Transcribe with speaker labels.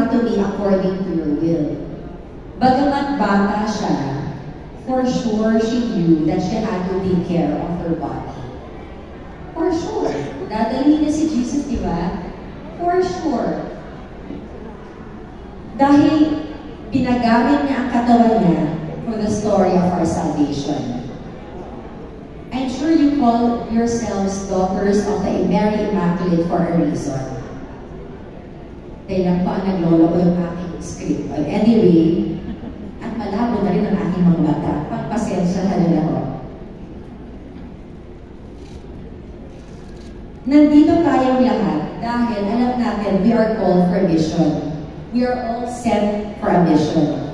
Speaker 1: have to be according to your will. Bagamat bata siya, for sure she knew that she had to take care of her body. For sure. Dadalhin niya si Jesus, di ba? For sure. Dahil pinagamit niya ang katawan niya for the story of our salvation. I'm sure you call yourselves daughters of the Mary Immaculate for a reason. Dahil lang po ang naglolo ko yung aking script. But anyway, at malabo na rin ang aking mga bata. Pagpasensya na nila ko. Nandito tayong lahat dahil alam natin we are called for mission. We are all sent for a mission.